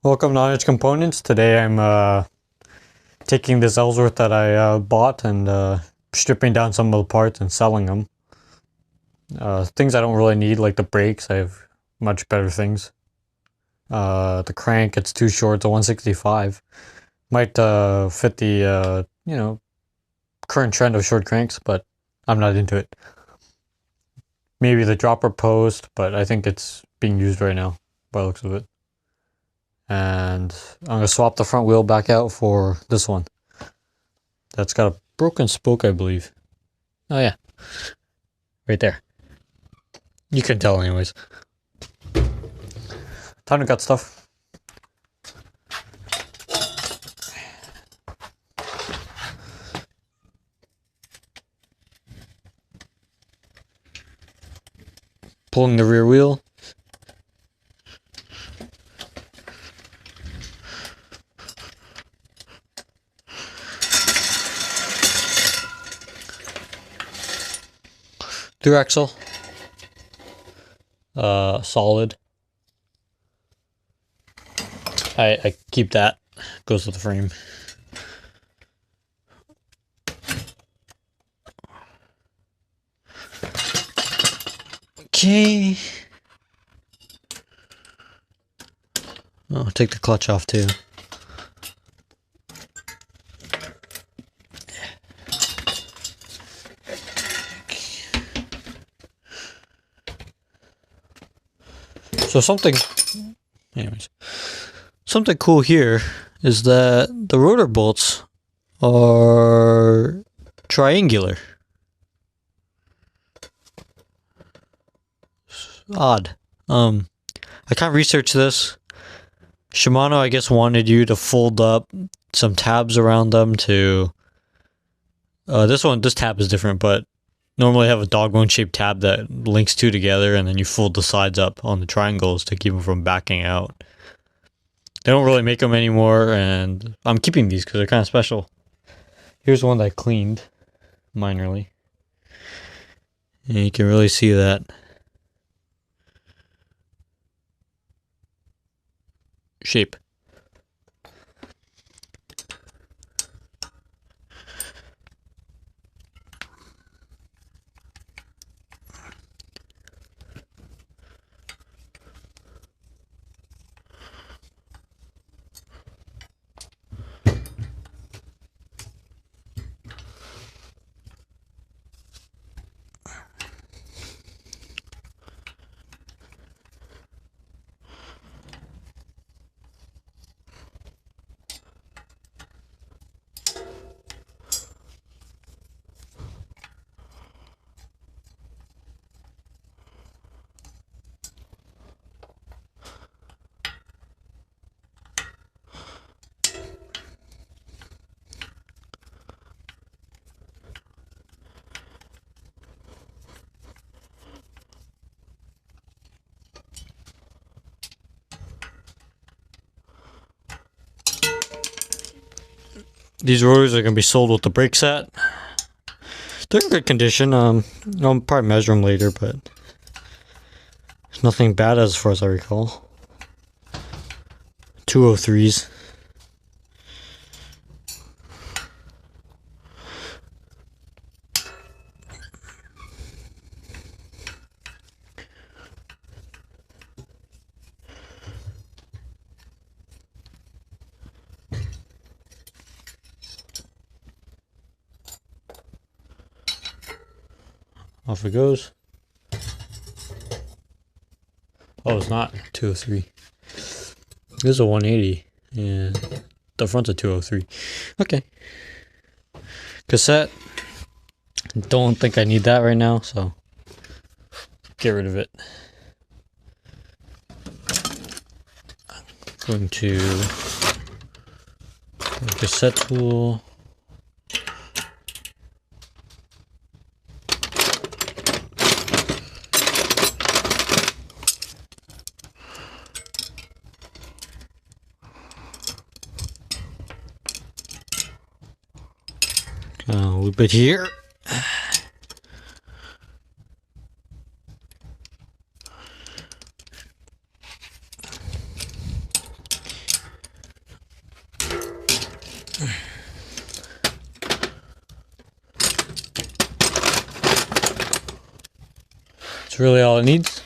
Welcome to Knowledge Components. Today I'm taking this Ellsworth that I bought and stripping down some of the parts and selling them. Things I don't really need, like the brakes, I have much better things. The crank, it's too short, it's a 165. Might fit the, current trend of short cranks, but I'm not into it. Maybe the dropper post, but I think it's being used right now, by the looks of it. And I'm going to swap the front wheel back out for this one. That's got a broken spoke, I believe. Oh yeah. Right there. You can tell anyways. Time to cut stuff. Pulling the rear wheel. Through axle. Solid. I keep that. Goes with the frame. Okay. Oh, take the clutch off too. So something cool here is that the rotor bolts are triangular. Odd. I kind of researched this. Shimano, I guess, wanted you to fold up some tabs around them to... this tab is different, but normally I have a dog bone shaped tab that links two together, and then you fold the sides up on the triangles to keep them from backing out. They don't really make them anymore, and I'm keeping these because they're kind of special. Here's one that I cleaned minorly. And you can really see that. Shape. These rotors are going to be sold with the brake set. They're in good condition. I'll probably measure them later, but there's nothing bad as far as I recall. 203s. Off it goes. Oh, it's not 203. This is a 180, and the front's a 203. Okay. Cassette. Don't think I need that right now, so get rid of it. Going to cassette tool. A little bit here. It's really all it needs.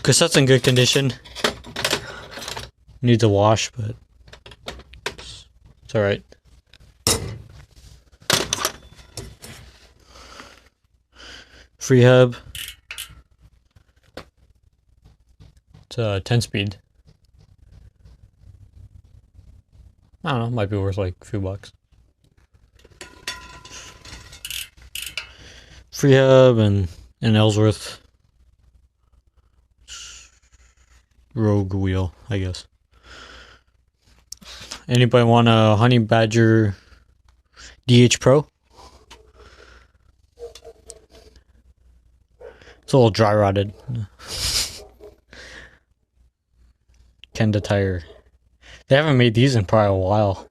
Cassette's in good condition. Needs a wash, but it's alright. Free hub. It's a 10-speed. I don't know, might be worth like a few bucks. Free hub and an Ellsworth Rogue wheel, I guess. Anybody want a Honey Badger DH Pro? It's a little dry rotted. Kenda tire. They haven't made these in probably a while.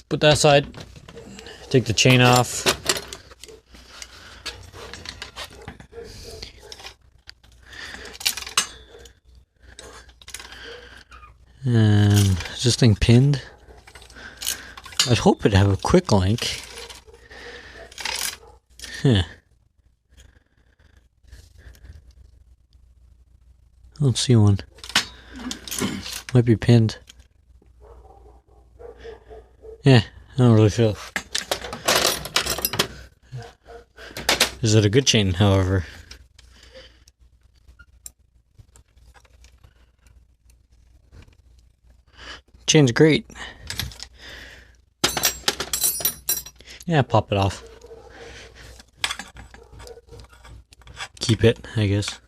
Put that aside. Take the chain off. Is this thing pinned? I'd hope it'd have a quick link. Huh. I don't see one. Might be pinned. Yeah, I don't really feel. Is it a good chain, however? Chain's great. Yeah, pop it off. Keep it, I guess.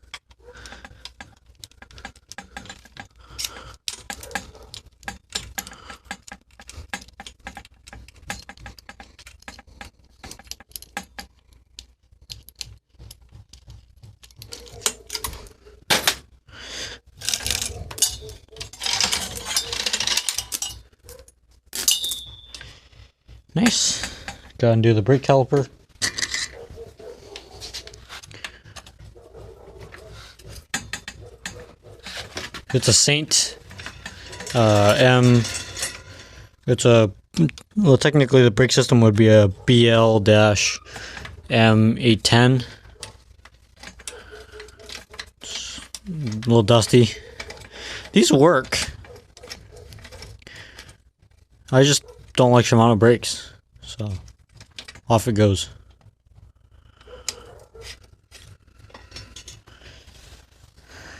Nice. Go and do the brake caliper. It's a Saint M. It's a, well, technically the brake system would be a BL-M810. It's a little dusty. These work. I just don't like Shimano brakes, so off it goes.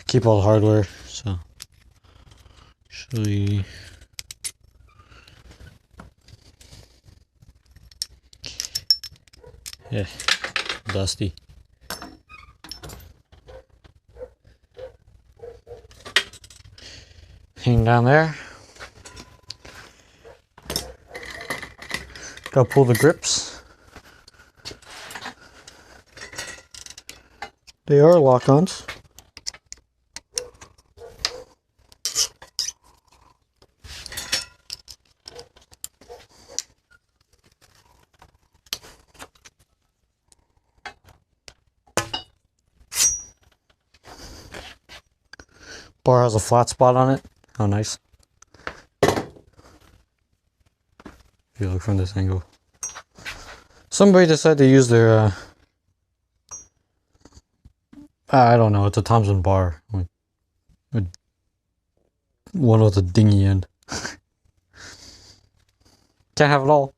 Keep all the hardware, so actually yeah, dusty. Hang down there. Gotta pull the grips. They are lock-ons. Bar has a flat spot on it. How nice. If you look from this angle. Somebody decided to use their, I don't know, it's a Thompson bar. Like, one with a dingy end. Can't have it all.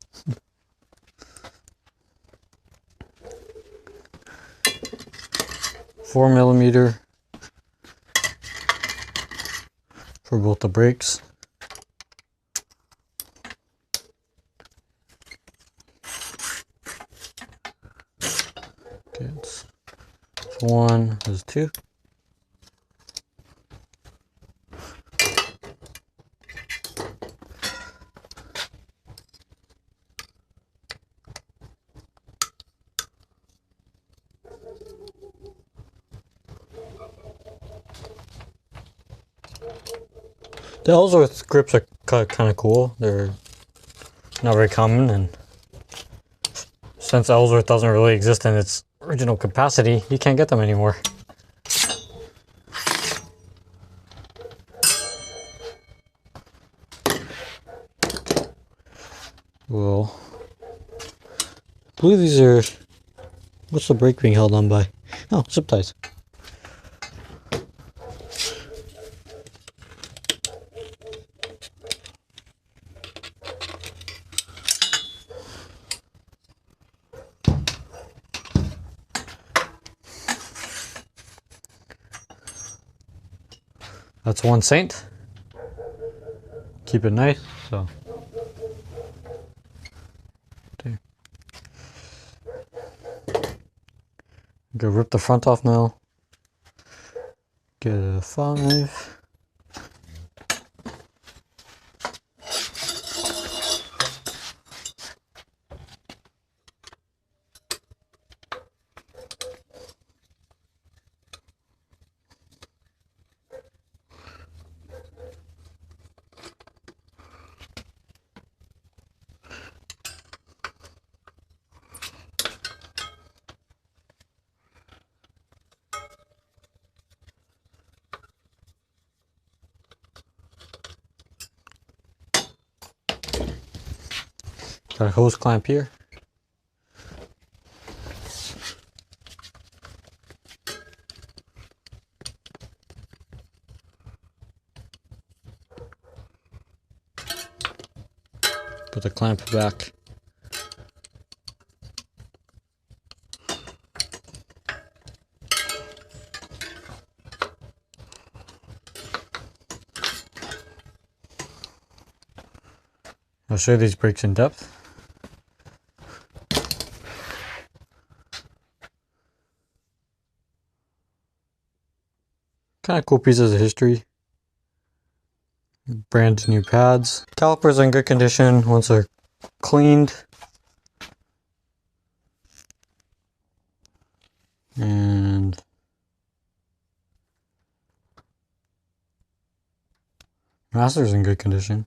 4mm for both the brakes. Okay, it's one, there's two. The Ellsworth grips are kind of cool. They're not very common, and since Ellsworth doesn't really exist in its original capacity, you can't get them anymore. Well, I believe these are... What's the brake being held on by? Oh, zip ties. That's one Saint. Keep it nice, so. There. Go rip the front off now. Get a file knife. Got a hose clamp here. Put the clamp back. I'll show you these brakes in depth. Kind of cool pieces of history. Brand new pads. Calipers are in good condition once they're cleaned. And master's in good condition.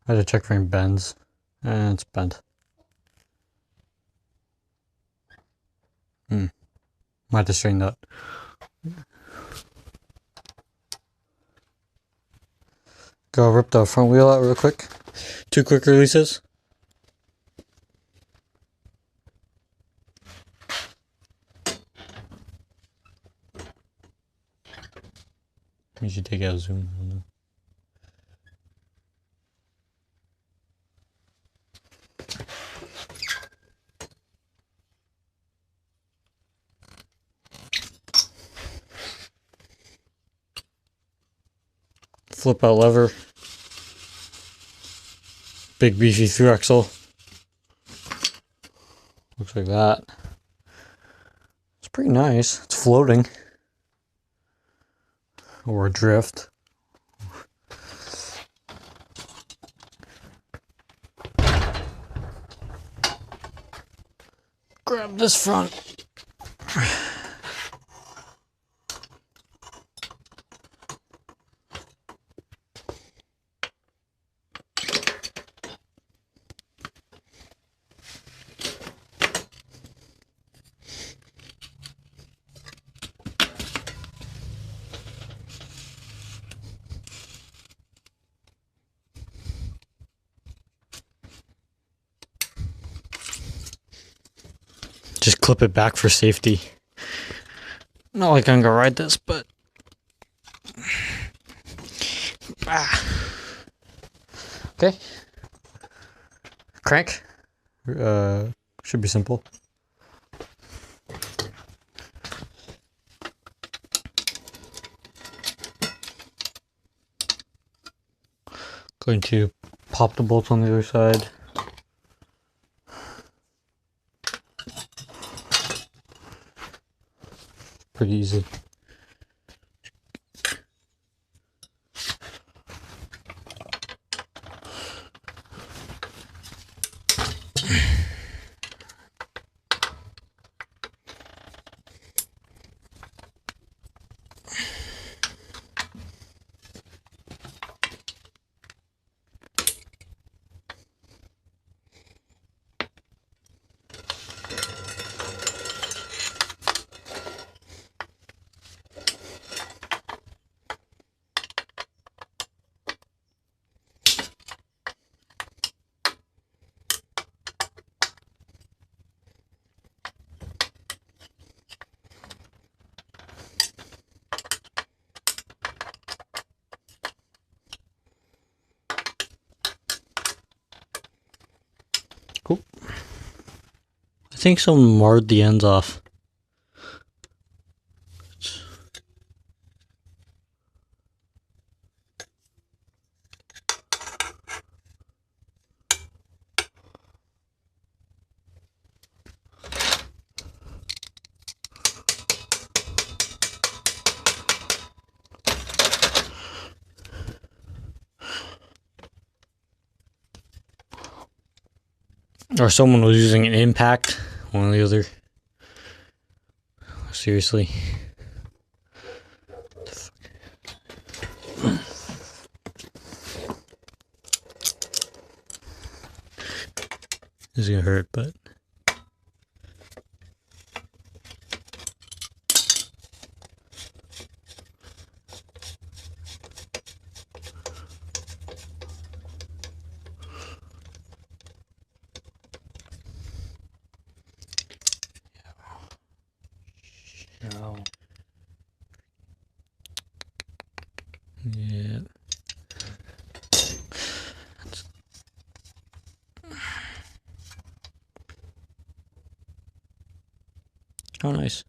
I had to check frame bends, and it's bent. Might have to straighten that. Go rip the front wheel out real quick. 2 quick releases. You should take out a zoom. Flip out lever. Big beefy through axle. Looks like that. It's pretty nice. It's floating. Or adrift. Grab this front. Just clip it back for safety. Not like I'm gonna ride this, but okay. Crank. Should be simple. Going to pop the bolts on the other side. Pretty easy. Cool. I think someone marred the ends off. Or someone was using an impact, one or the other. Seriously. This is gonna hurt, but No. yeah. Oh, nice.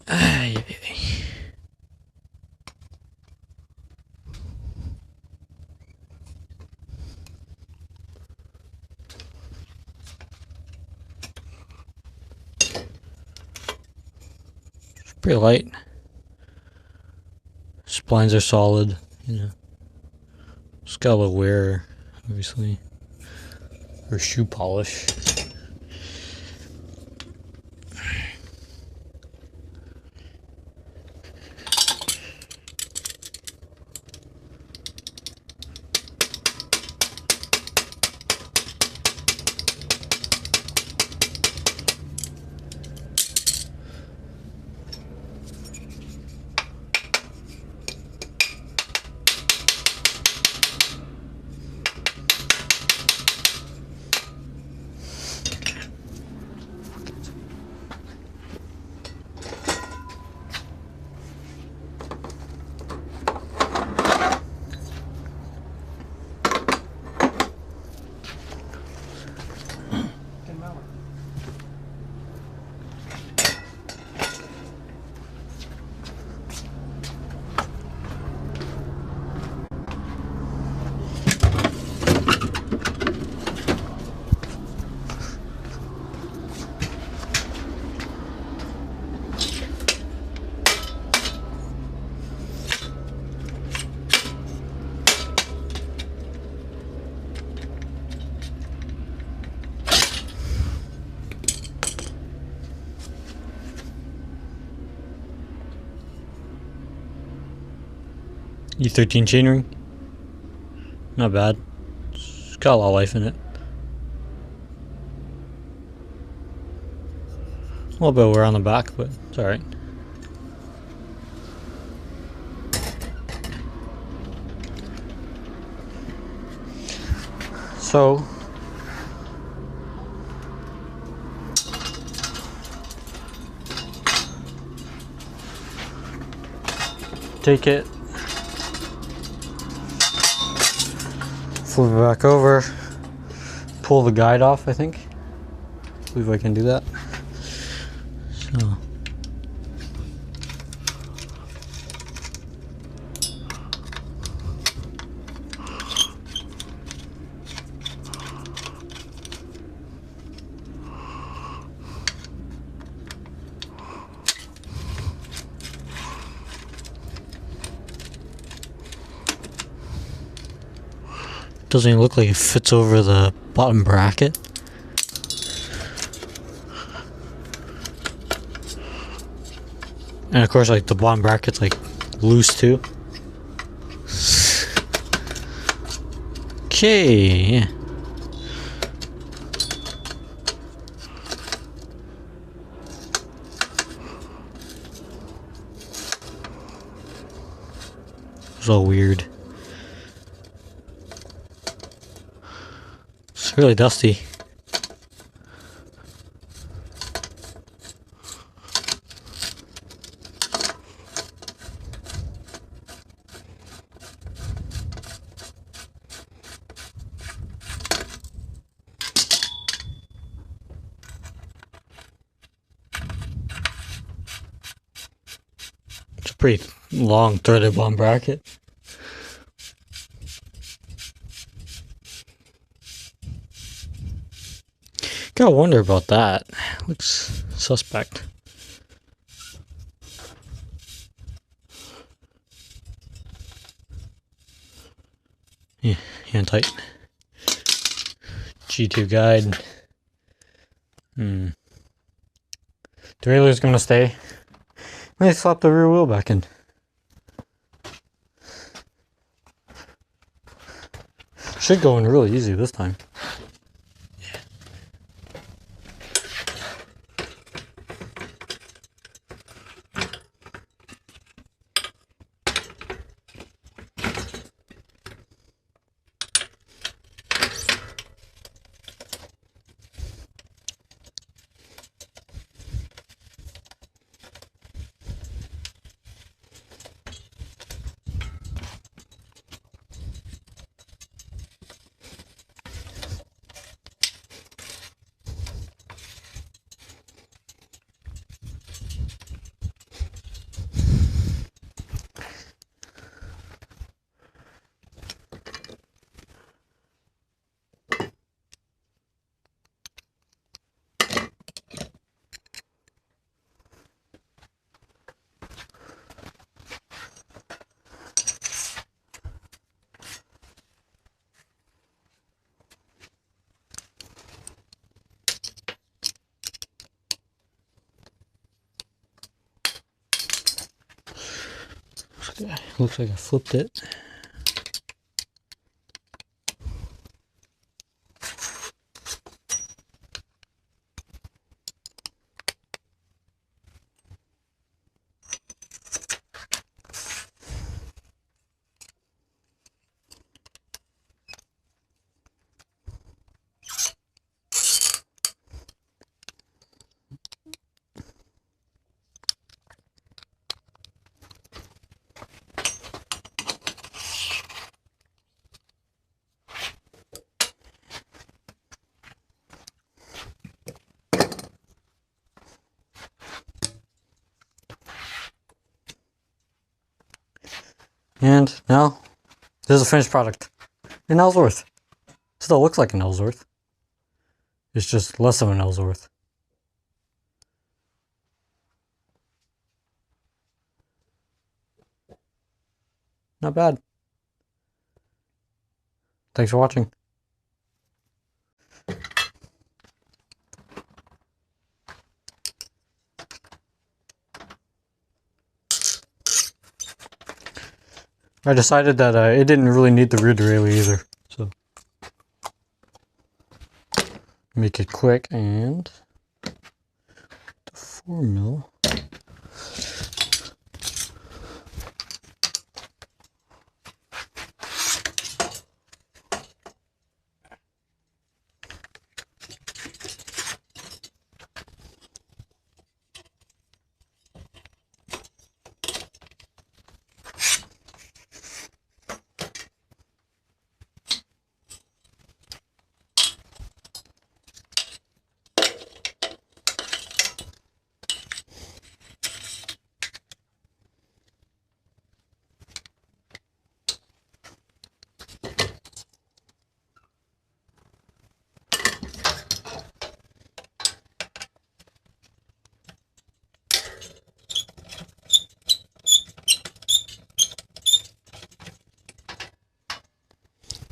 Ay, baby. It's pretty light. Splines are solid, you know. Just got a little wear, obviously. Or shoe polish. E13 chainring. Not bad. It's got a lot of life in it. A little bit of wear on the back, but it's alright. So, take it, flip it back over, pull the guide off, I think. I believe I can do that. So. Doesn't even look like it fits over the bottom bracket. And of course, like, the bottom bracket's like loose too. Okay, yeah. It's all weird. It's really dusty. pretty long threaded bond bracket. Gotta wonder about that. Looks suspect. Yeah, hand tight. G2 guide. Derailleur's gonna stay. May slap the rear wheel back in. Should go in really easy this time. Yeah. Looks like I flipped it. And now, there's a finished product. An Ellsworth. Still looks like an Ellsworth. It's just less of an Ellsworth. Not bad. Thanks for watching. I decided that it didn't really need the rear derailleur either, so make it quick. And the 4mm.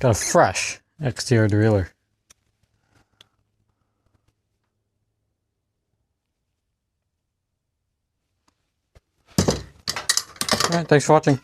Got a fresh exterior derailleur. Alright, thanks for watching.